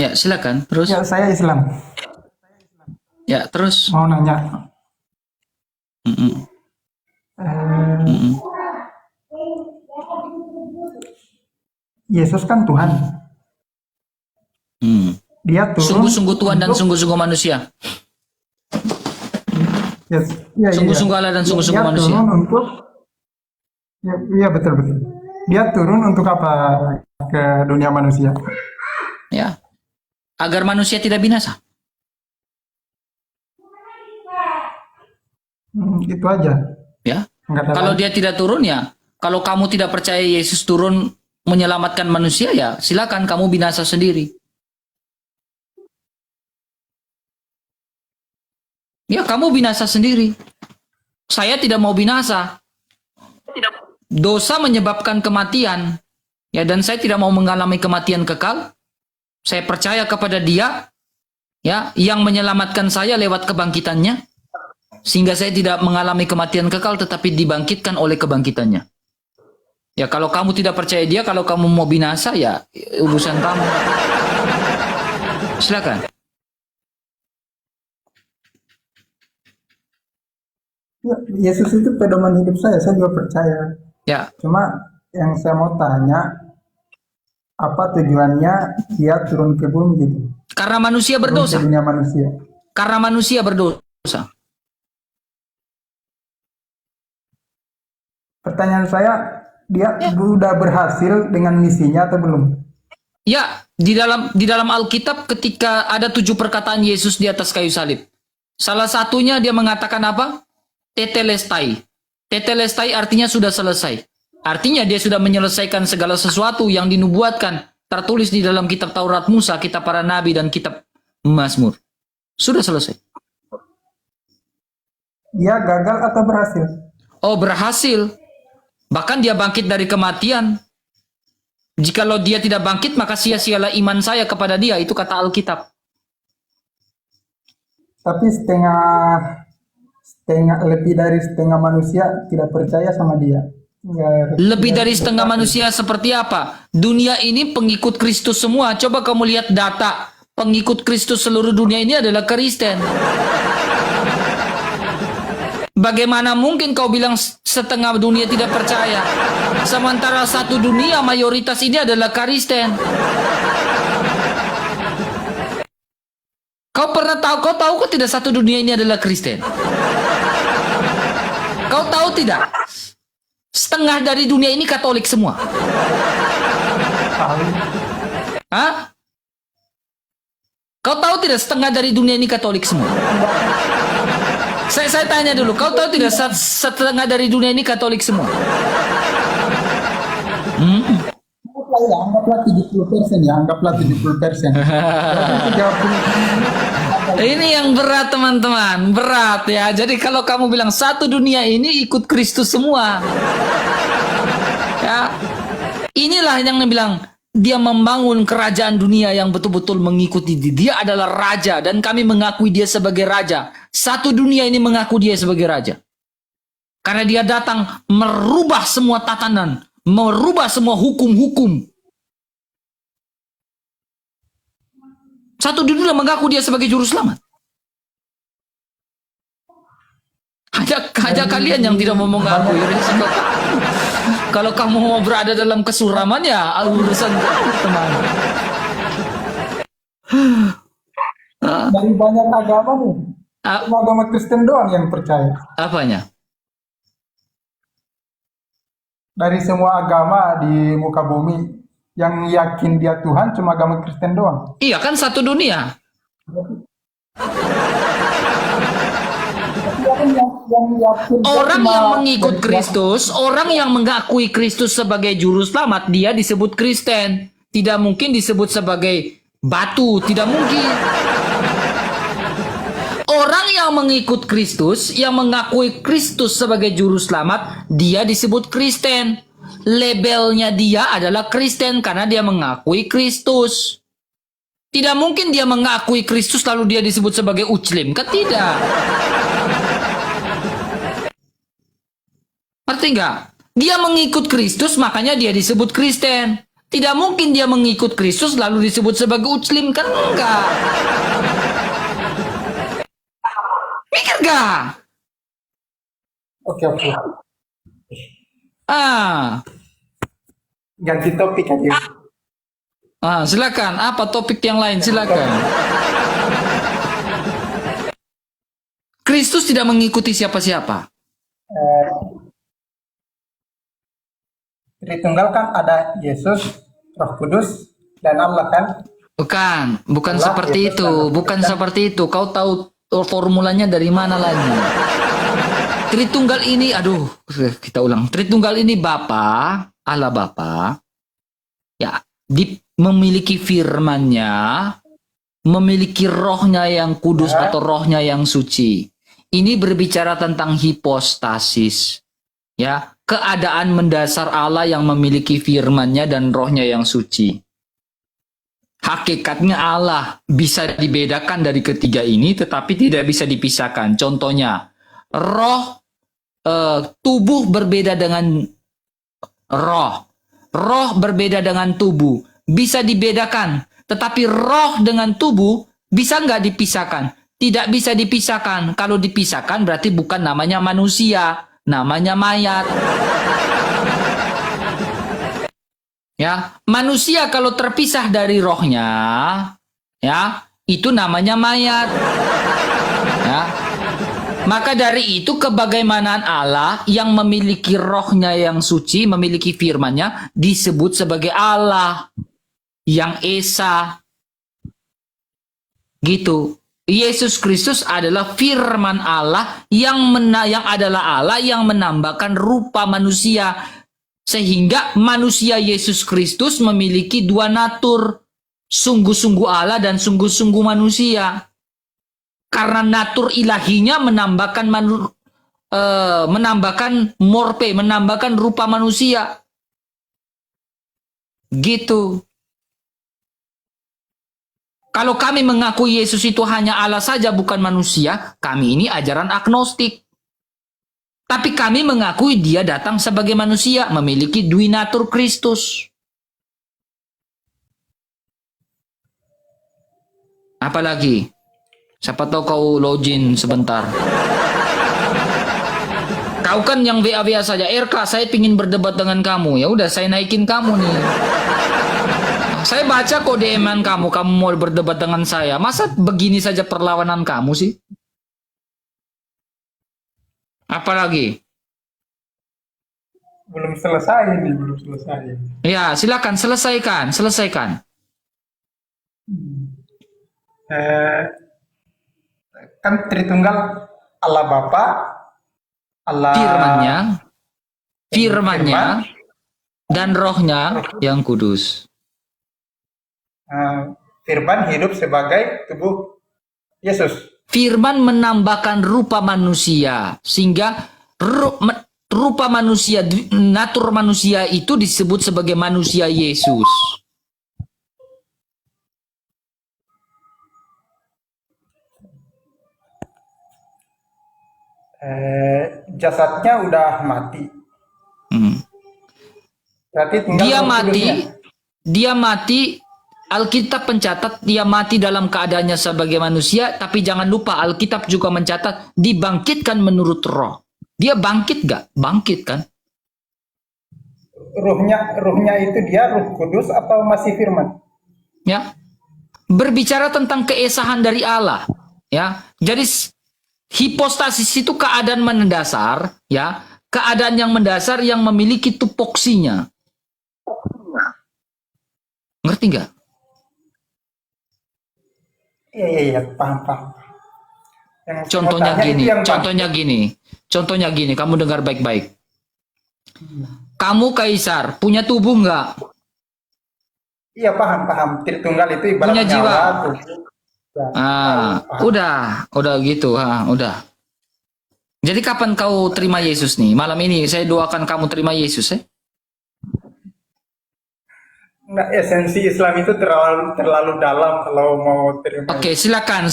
Ya, silakan. Terus? Ya, saya Islam. Ya, terus. Mau nanya, Mm-mm. eh, Mm-mm. Yesus kan Tuhan. Hmm. Dia turun Sungguh-sungguh Tuhan dan untuk sungguh-sungguh manusia. yes, ya, iya. Sungguh-sungguh Allah dan sungguh-sungguh Dia manusia. turun untuk ya, iya betul betul. Dia turun untuk apa ke dunia manusia? Ya, agar manusia tidak binasa. Itu aja. Ya, Nggak ada kalau lain. dia tidak turun ya, kalau kamu tidak percaya Yesus turun menyelamatkan manusia ya, silakan kamu binasa sendiri. Ya, kamu binasa sendiri. Saya tidak mau binasa. Dosa menyebabkan kematian. Ya, dan saya tidak mau mengalami kematian kekal. Saya percaya kepada Dia, ya, yang menyelamatkan saya lewat kebangkitannya, sehingga saya tidak mengalami kematian kekal, tetapi dibangkitkan oleh kebangkitannya. Ya, kalau kamu tidak percaya Dia, kalau kamu mau binasa, ya urusan kamu. Silakan. Ya, Yesus itu pedoman hidup saya juga percaya. Ya, Cuma yang saya mau tanya, apa tujuannya dia turun ke bumi gitu? karena manusia Turun ke berdosa. dunia manusia. Karena manusia berdosa. Pertanyaan saya, dia Ya. sudah berhasil dengan misinya atau belum? Ya, di dalam Alkitab ketika ada 7 perkataan Yesus di atas kayu salib. Salah satunya dia mengatakan apa? Tetelestai. Tetelestai artinya sudah selesai. Artinya dia sudah menyelesaikan segala sesuatu yang dinubuatkan, tertulis di dalam kitab Taurat Musa, kitab para nabi, dan kitab Mazmur. Sudah selesai. Dia gagal atau berhasil? Oh, berhasil. Bahkan dia bangkit dari kematian. Jikalau dia tidak bangkit, maka sia-sialah iman saya kepada dia. Itu kata Alkitab. Tapi lebih dari setengah manusia tidak percaya sama dia. Lebih dari setengah manusia seperti apa? Dunia ini pengikut Kristus semua. Coba kamu lihat data. Pengikut Kristus seluruh dunia ini adalah Kristen. Bagaimana mungkin kau bilang setengah dunia tidak percaya? Sementara satu dunia mayoritas ini adalah Kristen. Kau tahu kok tidak satu dunia ini adalah Kristen? Kau tahu tidak? Setengah dari dunia ini Katolik semua. Hah? Kau tahu tidak setengah dari dunia ini Katolik semua? Saya tanya dulu, kau tahu tidak setengah dari dunia ini Katolik semua? Anggaplah 70% ya, anggaplah 70%. Ini yang berat teman-teman, berat ya. Jadi kalau kamu bilang satu dunia ini ikut Kristus semua, ya, inilah yang bilang dia membangun kerajaan dunia yang betul-betul mengikuti dia. Dia adalah raja dan kami mengakui dia sebagai raja. Satu dunia ini mengaku dia sebagai raja. Karena dia datang merubah semua tatanan, merubah semua hukum-hukum. Satu dunia mengaku dia sebagai juru selamat. Hanya kalian yang tidak mau mengakui resiko. Kalau kamu mau berada dalam kesuraman ya urusan teman. Dari banyak agama nih, cuma agama Kristen doang yang percaya. Apanya? Dari semua agama di muka bumi, yang yakin dia Tuhan cuma agama Kristen doang. Iya kan satu dunia. Orang yang mengikut Kristus, orang yang mengakui Kristus sebagai juru selamat, dia disebut Kristen. Tidak mungkin disebut sebagai batu, tidak mungkin. Orang yang mengikut Kristus, yang mengakui Kristus sebagai juru selamat, dia disebut Kristen. Labelnya dia adalah Kristen karena dia mengakui Kristus. Tidak mungkin dia mengakui Kristus lalu dia disebut sebagai Muslim, kan tidak. Ngerti nggak? Dia mengikut Kristus makanya dia disebut Kristen. Tidak mungkin dia mengikut Kristus lalu disebut sebagai Muslim, kan enggak. Mikir gak? Oke, oke. Ganti topik aja. Silakan. Apa topik yang lain? Silakan. Kristus tidak mengikuti siapa-siapa. Tritunggal kan ada Yesus, Roh Kudus, dan Allah kan? Bukan Allah, seperti Yesus, itu. dan Bukan Yesus. seperti itu. Kau tahu formulanya dari mana lagi? Tritunggal ini, kita ulang. Tritunggal ini Bapa, Allah Bapa, ya, memiliki firman-Nya, memiliki rohnya yang kudus atau rohnya yang suci. Ini berbicara tentang hipostasis. Ya, keadaan mendasar Allah yang memiliki firman-Nya dan rohnya yang suci. Hakikatnya Allah bisa dibedakan dari ketiga ini, tetapi tidak bisa dipisahkan. Contohnya, tubuh berbeda dengan roh. Roh berbeda dengan tubuh. Bisa dibedakan. Tetapi roh dengan tubuh bisa nggak dipisahkan? Tidak bisa dipisahkan. Kalau dipisahkan berarti bukan namanya manusia, namanya mayat. Ya, manusia kalau terpisah dari rohnya, ya, itu namanya mayat. Ya. Maka dari itu kebagaimanaan Allah yang memiliki rohnya yang suci, memiliki firman-Nya disebut sebagai Allah yang Esa. Gitu. Yesus Kristus adalah firman Allah yang adalah Allah yang menambahkan rupa manusia. Sehingga manusia Yesus Kristus memiliki dua natur. Sungguh-sungguh Allah dan sungguh-sungguh manusia. Karena natur ilahinya menambahkan morpe, menambahkan rupa manusia. Gitu. Kalau kami mengaku Yesus itu hanya Allah saja bukan manusia, kami ini ajaran agnostik. Tapi kami mengakui dia datang sebagai manusia, memiliki dui natur Kristus. Apalagi? Siapa tahu kau login sebentar. Kau kan yang WA-WA saja. RK, saya pingin berdebat dengan kamu. Ya udah, saya naikin kamu nih. Saya baca kok DM-an kamu mau berdebat dengan saya. Masa begini saja perlawanan kamu sih? Apalagi? Belum selesai ini, belum selesai. Ya, silakan selesaikan. Kan Tritunggal Allah Bapa, Allah firman-Nya dan rohnya yang kudus. Firman hidup sebagai tubuh Yesus. Firman menambahkan rupa manusia sehingga rupa manusia, natur manusia itu disebut sebagai manusia Yesus. Jasadnya udah mati. Berarti tinggal dia mati. Alkitab mencatat dia mati dalam keadaannya sebagai manusia, tapi jangan lupa Alkitab juga mencatat dibangkitkan menurut roh. Dia bangkit gak? Bangkit kan? Ruhnya itu dia Roh Kudus atau masih firman? Ya. Berbicara tentang keesahan dari Allah, ya. Jadi hipostasis itu keadaan mendasar, ya. Keadaan yang mendasar yang memiliki tupoksinya. Ngerti gak? Iya, paham. Contohnya gini, kamu dengar baik-baik. Kamu Kaisar, punya tubuh nggak? Iya, paham. Tritunggal itu ibarat punya jiwa. Udah gitu, udah. Jadi kapan kau terima Yesus nih? Malam ini saya doakan kamu terima Yesus, Nah, esensi Islam itu terlalu dalam kalau mau terima. Oke, silakan.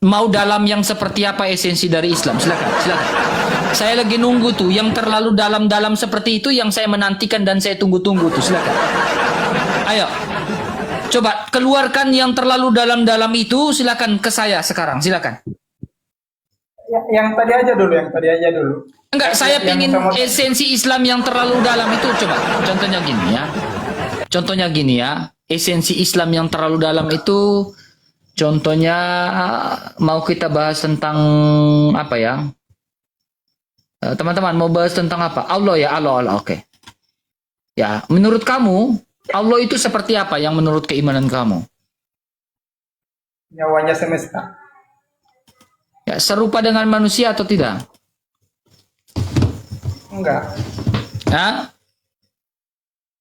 Mau dalam yang seperti apa esensi dari Islam? Silakan. Saya lagi nunggu tuh yang terlalu dalam-dalam seperti itu yang saya menantikan dan saya tunggu-tunggu tuh. Silakan. Ayo. Coba keluarkan yang terlalu dalam-dalam itu, silakan ke saya sekarang, silakan. Yang tadi aja dulu. Enggak, saya Yang pingin sama- esensi Islam yang terlalu dalam itu, coba. Contohnya gini ya. Esensi Islam yang terlalu dalam itu, contohnya mau kita bahas tentang apa ya? Teman-teman mau bahas tentang apa? Allah ya, Allah, oke. Ya, menurut kamu, Allah itu seperti apa yang menurut keimanan kamu? Nyawanya semesta. Ya, serupa dengan manusia atau tidak? Enggak. Hah?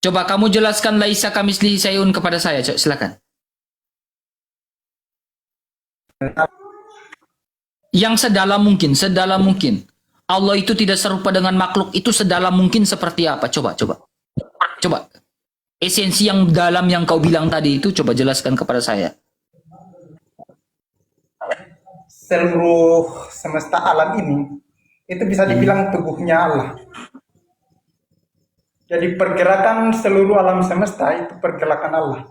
Coba kamu jelaskan laisa kamislihi syai'un kepada saya, silakan. Yang sedalam mungkin. Allah itu tidak serupa dengan makhluk, itu sedalam mungkin seperti apa? Coba. Esensi yang dalam yang kau bilang tadi itu coba jelaskan kepada saya. Seluruh semesta alam ini itu bisa dibilang tubuhnya Allah. Jadi pergerakan seluruh alam semesta itu pergerakan Allah.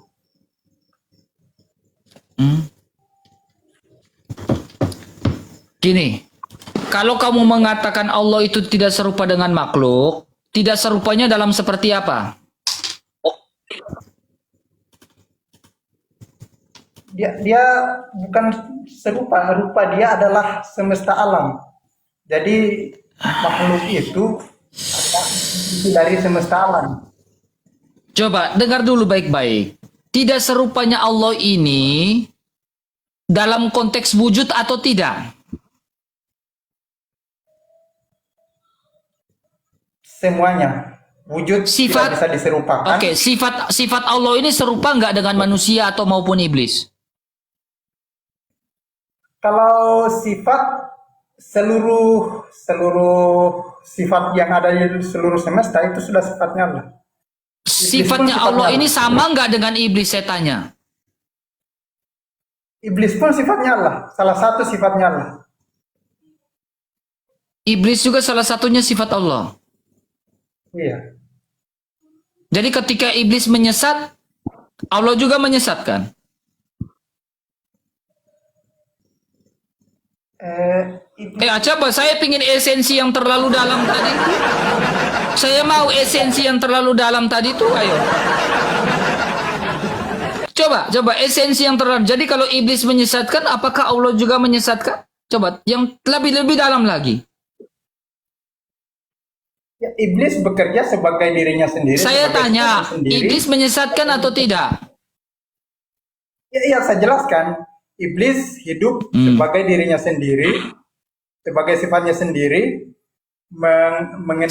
Gini, kalau kamu mengatakan Allah itu tidak serupa dengan makhluk, tidak serupanya dalam seperti apa? Dia bukan serupa, rupa dia adalah semesta alam. Jadi makhluk itu dari semesta alam. Coba dengar dulu baik-baik. Tidak serupanya Allah ini dalam konteks wujud atau tidak? Semuanya wujud Sifat- tidak bisa diserupakan. Oke, sifat Allah ini serupa nggak dengan manusia atau maupun iblis? Kalau sifat seluruh sifat yang ada di seluruh semesta itu sudah sifatnya Allah. Sifatnya sifatnya Allah Allah. ini sama nggak dengan iblis, saya tanya? Iblis pun sifatnya Allah, salah satu sifatnya Allah. Iblis juga salah satunya sifat Allah. Iya. Jadi ketika iblis menyesat, Allah juga menyesatkan. Coba saya pingin esensi yang terlalu dalam tadi. Saya mau esensi yang terlalu dalam tadi itu, ayo. Coba esensi yang terdalam. Jadi kalau iblis menyesatkan, apakah Allah juga menyesatkan? Coba yang lebih dalam lagi. Ya, iblis bekerja sebagai dirinya sendiri. Saya sebagai tanya, Tuhan sendiri. iblis menyesatkan atau tidak? Ya, saya jelaskan. Iblis hidup sebagai dirinya sendiri, sebagai sifatnya sendiri.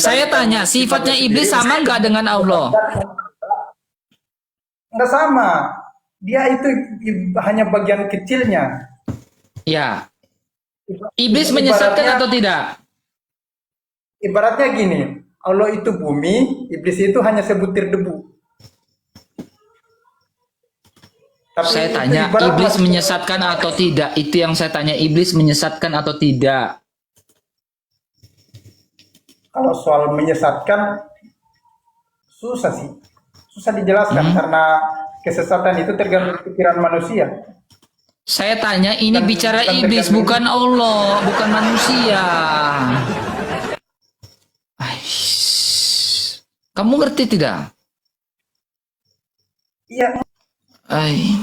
Saya tanya, sifatnya iblis sama nggak dengan Allah? Nggak sama. Dia itu hanya bagian kecilnya. Ya. Iblis menyesatkan atau tidak? Ibaratnya gini, Allah itu bumi, iblis itu hanya sebutir debu. Tapi Saya itu tanya, ibarat iblis lah. menyesatkan atau tidak? Itu yang saya tanya, iblis menyesatkan atau tidak? Kalau soal menyesatkan, susah sih. Susah dijelaskan karena kesesatan itu tergantung pikiran manusia. Saya tanya, ini Bukan- bicara bukan iblis, tergantung- bukan Allah, bukan manusia. Kamu ngerti tidak? Iya, Ay.